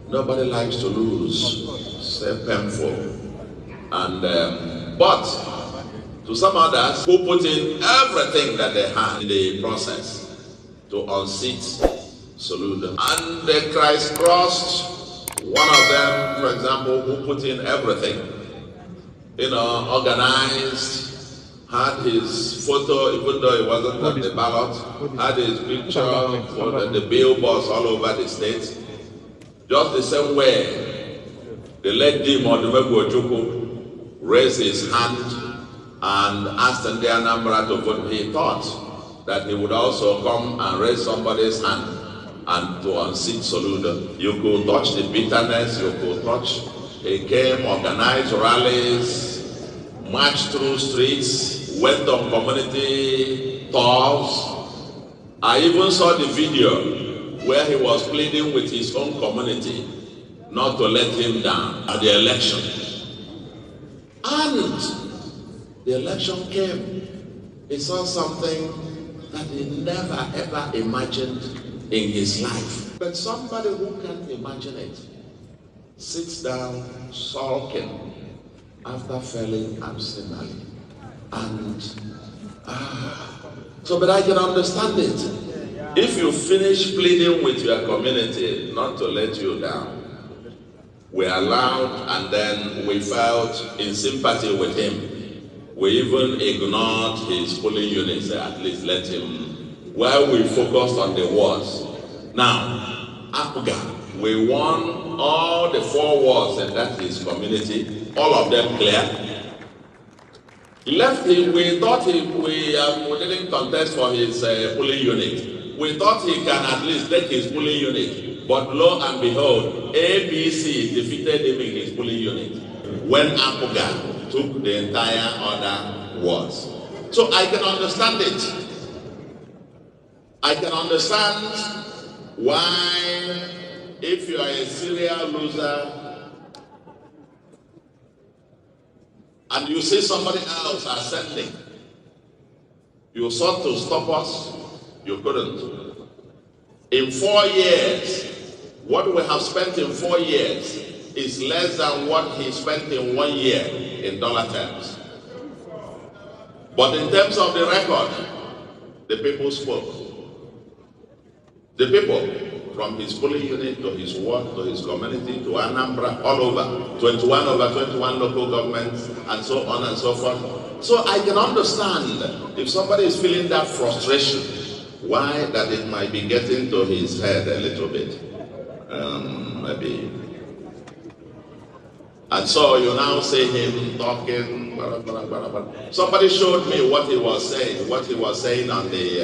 Nobody likes to lose. It's painful. And but to some others who put in everything that they had in the process to unseat Soludo. And they Christ-crossed one of them, for example, who put in everything. Organized, had his photo, even though it wasn't at the ballot, had his picture for the billboards all over the state. Just the same way, the late Dim Odumegwu raised his hand and asked the Anambra to vote. He thought that he would also come and raise somebody's hand and to unseat Soludo. You could touch the bitterness, you could touch. He came, organized rallies, marched through streets, went on community tours. I even saw the video where he was pleading with his own community not to let him down at the election. And the election came. He saw something that he never ever imagined in his life. But somebody who can't imagine it sits down sulking after failing absently. And but I can understand it. If you finish pleading with your community not to let you down, we allowed and then we felt in sympathy with him. We even ignored his polling units, at least let him, while we focused on the wards. Now, Apuga, we won all the 4 wards in that his community, all of them clear. Left him, we thought we didn't contest for his polling unit. We thought he can at least take his polling unit, but lo and behold, APC defeated him in his polling unit when Apuga took the entire other wards. So I can understand it. I can understand why, if you are a serial loser and you see somebody else ascending, you sought to stop us. You couldn't. In 4 years, what we have spent in 4 years is less than what he spent in 1 year in dollar terms. But in terms of the record, the people spoke. The people, from his polling unit to his ward, to his community, to Anambra, all over, 21 over 21 local governments, and so on and so forth. So I can understand if somebody is feeling that frustration, why that it might be getting to his head a little bit, maybe. And so you now see him talking. Somebody showed me what he was saying on the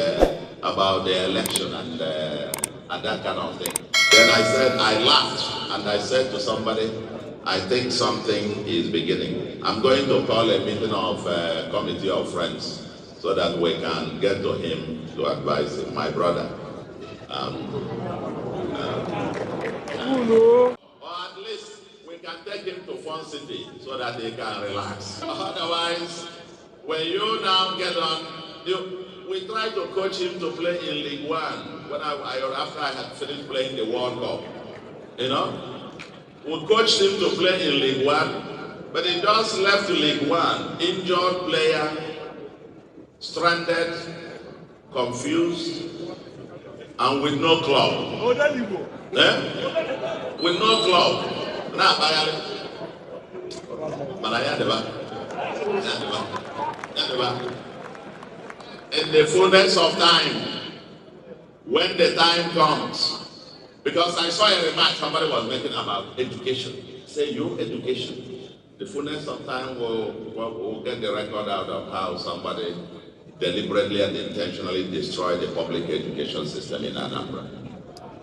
about the election and that kind of thing. Then I laughed and I said to somebody, I think something is beginning. I'm going to call a meeting of committee of friends, so that we can get to him to advise him, my brother. Or at least we can take him to Fun City so that he can relax. Otherwise, when you now get on, we try to coach him to play in League One after I had finished playing the World Cup. We coached him to play in League One, but he just left League One, injured player, stranded, confused, and with no club. With no club. In the fullness of time, when the time comes, because I saw a remark somebody was making about education. Say your education. The fullness of time will get the record out of how somebody deliberately and intentionally destroy the public education system in Anambra.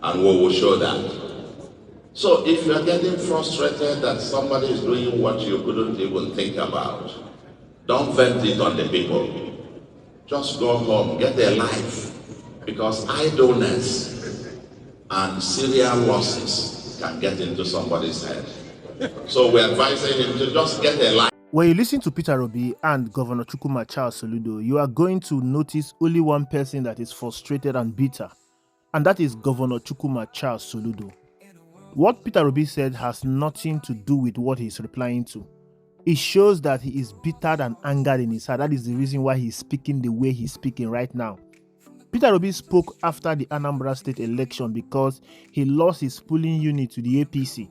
And we will show that. So if you are getting frustrated that somebody is doing what you couldn't even think about, don't vent it on the people. Just go home, get a life, because idleness and serial losses can get into somebody's head. So we're advising him to just get a life. When you listen to Peter Obi and Governor Chukwuma Charles Soludo, you are going to notice only one person that is frustrated and bitter, and that is Governor Chukwuma Charles Soludo. What Peter Obi said has nothing to do with what he's replying to. It shows that he is bittered and angered in his heart. That is the reason why he's speaking the way he's speaking right now. Peter Obi spoke after the Anambra State election because he lost his polling unit to the APC.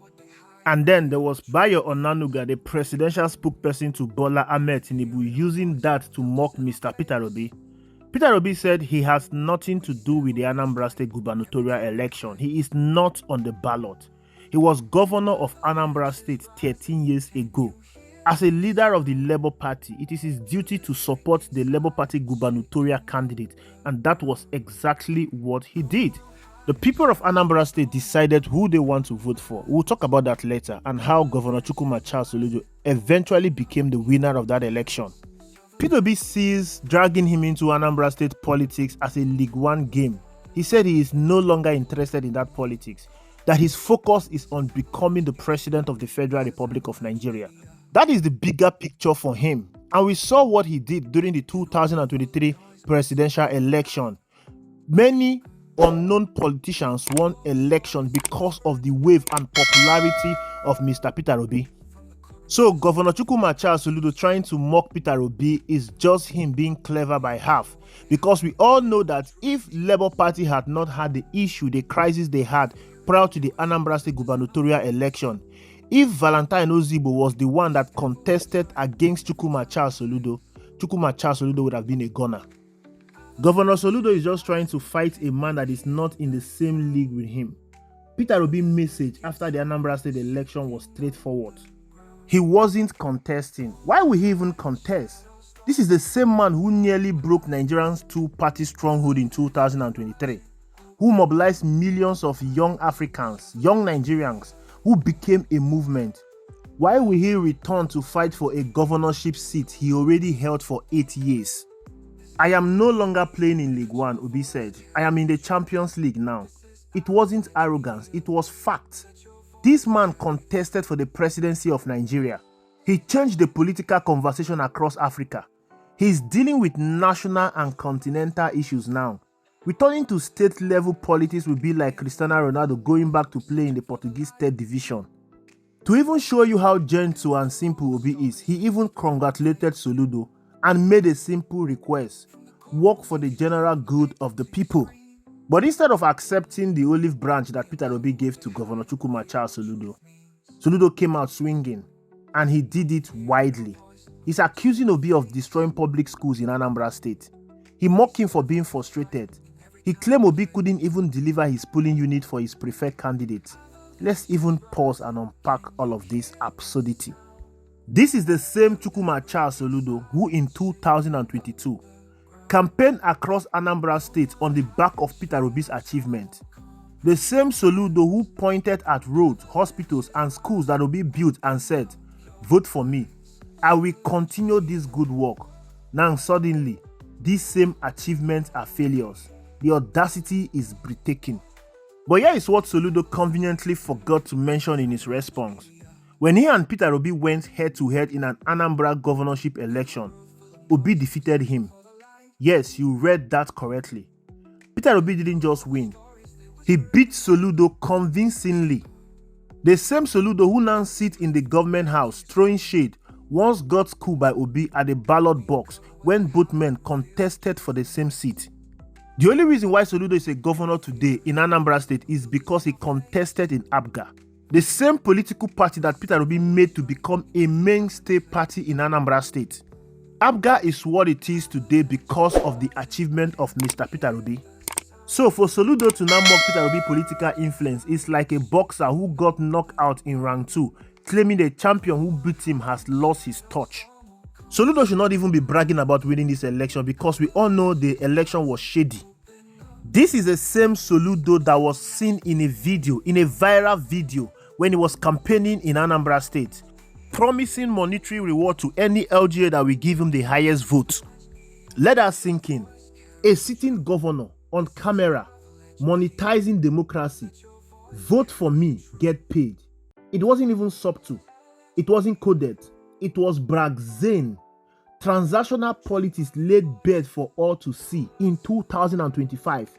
And then there was Bayo Onanuga, the presidential spokesperson to Bola Ahmed Tinubu, using that to mock Mr. Peter Obi. Peter Obi said he has nothing to do with the Anambra State gubernatorial election. He is not on the ballot. He was governor of Anambra State 13 years ago. As a leader of the Labour Party, it is his duty to support the Labour Party gubernatorial candidate, and that was exactly what he did. The people of Anambra State decided who they want to vote for. We'll talk about that later, and how Governor Chukwuma Charles Soludo eventually became the winner of that election. Peter Obi sees dragging him into Anambra State politics as a League One game. He said he is no longer interested in that politics, that his focus is on becoming the president of the Federal Republic of Nigeria. That is the bigger picture for him. And we saw what he did during the 2023 presidential election. Many unknown politicians won election because of the wave and popularity of Mr. Peter Obi. So Governor Chukwuma Charles Soludo trying to mock Peter Obi is just him being clever by half, because we all know that if Labour Party had not had the issue, the crisis they had prior to the Anambra State gubernatorial election, if Valentine Ozigbo was the one that contested against Chukwuma Charles Soludo would have been a goner. Governor Soludo is just trying to fight a man that is not in the same league with him. Peter Obi's message after the Anambra State election was straightforward. He wasn't contesting. Why would he even contest? This is the same man who nearly broke Nigerians' two-party stronghold in 2023, who mobilized millions of young Africans, young Nigerians, who became a movement. Why will he return to fight for a governorship seat he already held for 8 years? I am no longer playing in League One, Obi said. I am in the Champions League now. It wasn't arrogance, it was fact. This man contested for the presidency of Nigeria. He changed the political conversation across Africa. He's dealing with national and continental issues now. Returning to state-level politics will be like Cristiano Ronaldo going back to play in the Portuguese third division. To even show you how gentle and simple Obi is, he even congratulated Soludo and made a simple request: work for the general good of the people. But instead of accepting the olive branch that Peter Obi gave to Governor Chukwuma Charles Soludo, Soludo came out swinging, and he did it widely. He's accusing Obi of destroying public schools in Anambra State. He mocked him for being frustrated. He claimed Obi couldn't even deliver his polling unit for his preferred candidate. Let's even pause and unpack all of this absurdity. This is the same Chukwuma Charles Soludo who in 2022 campaigned across Anambra State on the back of Peter Obi's achievement. The same Soludo who pointed at roads, hospitals and schools that Obi built and said, "Vote for me. I will continue this good work." Now suddenly, these same achievements are failures. The audacity is breathtaking. But here is what Soludo conveniently forgot to mention in his response. When he and Peter Obi went head-to-head in an Anambra governorship election, Obi defeated him. Yes, you read that correctly. Peter Obi didn't just win. He beat Soludo convincingly. The same Soludo who now sits in the government house throwing shade once got schooled by Obi at the ballot box when both men contested for the same seat. The only reason why Soludo is a governor today in Anambra State is because he contested in APGA, the same political party that Peter Obi made to become a mainstay party in Anambra State. APGA is what it is today because of the achievement of Mr. Peter Obi. So for Soludo to now mock Peter Obi's political influence is like a boxer who got knocked out in round 2, claiming the champion who beat him has lost his touch. Soludo should not even be bragging about winning this election because we all know the election was shady. This is the same Soludo that was seen in a viral video when he was campaigning in Anambra State, promising monetary reward to any LGA that will give him the highest vote. Let us sink in. A sitting governor on camera, monetizing democracy. Vote for me, get paid. It wasn't even subtle. It wasn't coded. It was Bragzane. Transactional politics laid bare for all to see in 2025.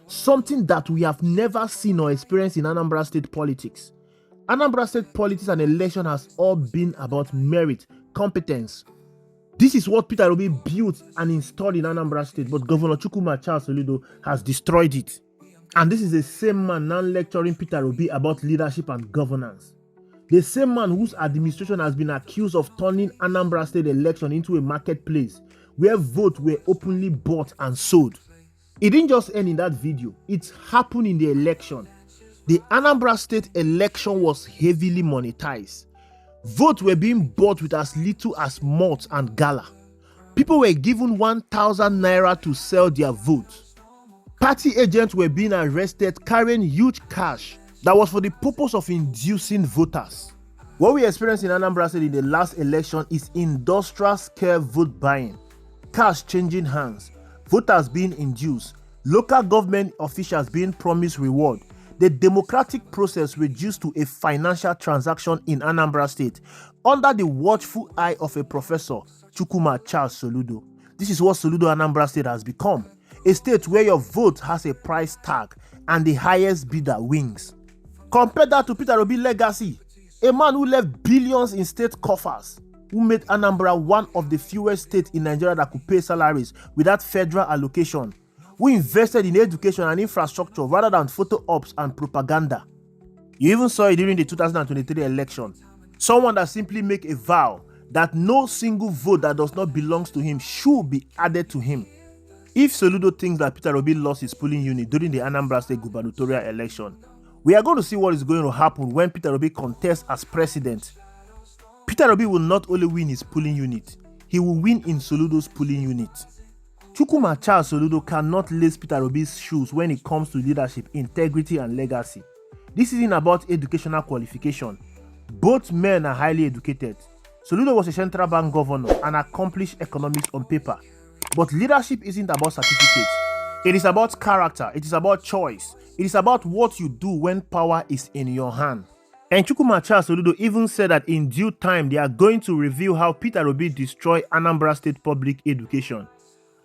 something that we have never seen or experienced in Anambra State politics. Anambra State politics and election has all been about merit, competence. This is what Peter Obi built and installed in Anambra State, but Governor Chukwuma Charles Soludo has destroyed it. And this is the same man now lecturing Peter Obi about leadership and governance. The same man whose administration has been accused of turning Anambra State election into a marketplace where votes were openly bought and sold. It didn't just end in that video, it happened in the election. The Anambra State election was heavily monetized. Votes were being bought with as little as malt and gala. People were given 1,000 naira to sell their votes. Party agents were being arrested carrying huge cash that was for the purpose of inducing voters. What we experienced in Anambra State in the last election is industrial scale vote buying, cash changing hands, voters being induced, local government officials being promised reward. The democratic process reduced to a financial transaction in Anambra State under the watchful eye of a professor, Chukwuma Charles Soludo. This is what Soludo Anambra State has become, a state where your vote has a price tag and the highest bidder wins. Compare that to Peter Obi legacy, a man who left billions in state coffers, who made Anambra one of the fewest states in Nigeria that could pay salaries without federal allocation, who invested in education and infrastructure rather than photo ops and propaganda. You even saw it during the 2023 election. Someone that simply make a vow that no single vote that does not belong to him should be added to him. If Soludo thinks that Peter Obi lost his polling unit during the Anambra State gubernatorial election, we are going to see what is going to happen when Peter Obi contests as president. Peter Obi will not only win his polling unit, he will win in Soludo's polling unit. Chukwuma Charles Soludo cannot lace Peter Obi's shoes when it comes to leadership, integrity, and legacy. This isn't about educational qualification. Both men are highly educated. Soludo was a central bank governor and accomplished economist on paper. But leadership isn't about certificates. It is about character. It is about choice. It is about what you do when power is in your hand. And Chukwuma Charles Soludo even said that in due time they are going to reveal how Peter Obi destroyed Anambra State public education.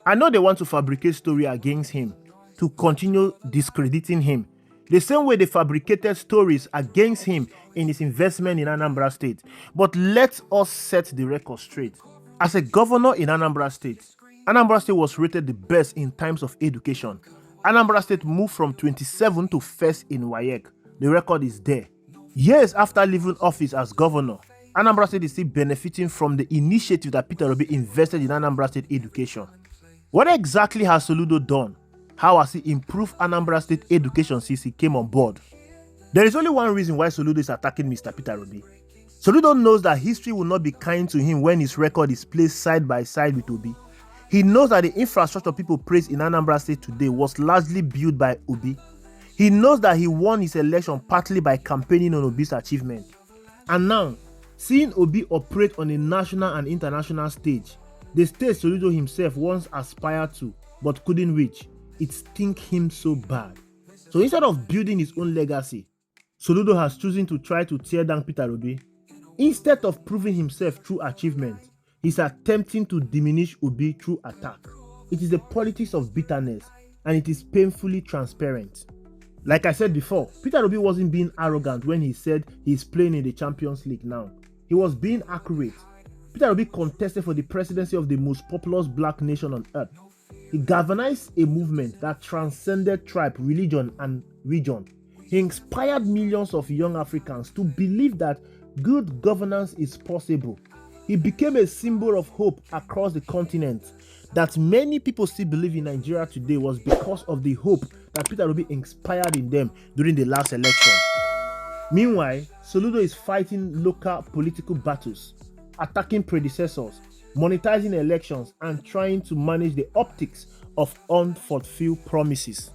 I know they want to fabricate story against him to continue discrediting him, the same way they fabricated stories against him in his investment in Anambra State. But let us set the record straight. As a governor in Anambra State was rated the best in terms of education. Anambra State moved from 27 to 1st in WAEC. The record is there. Years after leaving office as governor, Anambra State is still benefiting from the initiative that Peter Obi invested in Anambra State education. What exactly has Soludo done? How has he improved Anambra State education since he came on board? There is only one reason why Soludo is attacking Mr. Peter Obi. Soludo knows that history will not be kind to him when his record is placed side by side with Obi. He knows that the infrastructure people praise in Anambra State today was largely built by Obi. He knows that he won his election partly by campaigning on Obi's achievement. And now, seeing Obi operate on a national and international stage, the state Soludo himself once aspired to but couldn't reach, it stink him so bad. So instead of building his own legacy, Soludo has chosen to try to tear down Peter Obi. Instead of proving himself through achievement, he's attempting to diminish Obi through attack. It is the politics of bitterness, and it is painfully transparent. Like I said before, Peter Obi wasn't being arrogant when he said he's playing in the Champions League now. He was being accurate. Peter Obi contested for the presidency of the most populous black nation on earth. He galvanized a movement that transcended tribe, religion, and region. He inspired millions of young Africans to believe that good governance is possible. He became a symbol of hope across the continent. That many people still believe in Nigeria today was because of the hope that Peter Obi inspired in them during the last election. Meanwhile, Soludo is fighting local political battles, attacking predecessors, monetizing elections, and trying to manage the optics of unfulfilled promises.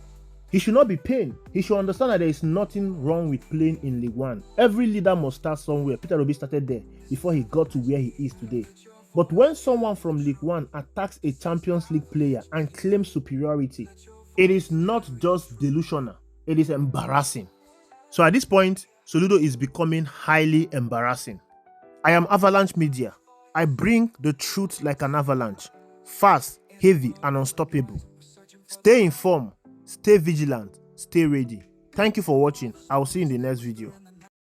He should not be pained. He should understand that there is nothing wrong with playing in League One. Every leader must start somewhere. Peter Obi started there before he got to where he is today. But when someone from League One attacks a Champions League player and claims superiority, it is not just delusional, it is embarrassing. So at this point, Soludo is becoming highly embarrassing. I am Avalanche Media. I bring the truth like an avalanche, fast, heavy, and unstoppable. Stay informed, Stay vigilant, stay ready. Thank you for watching. I will see you in the next video.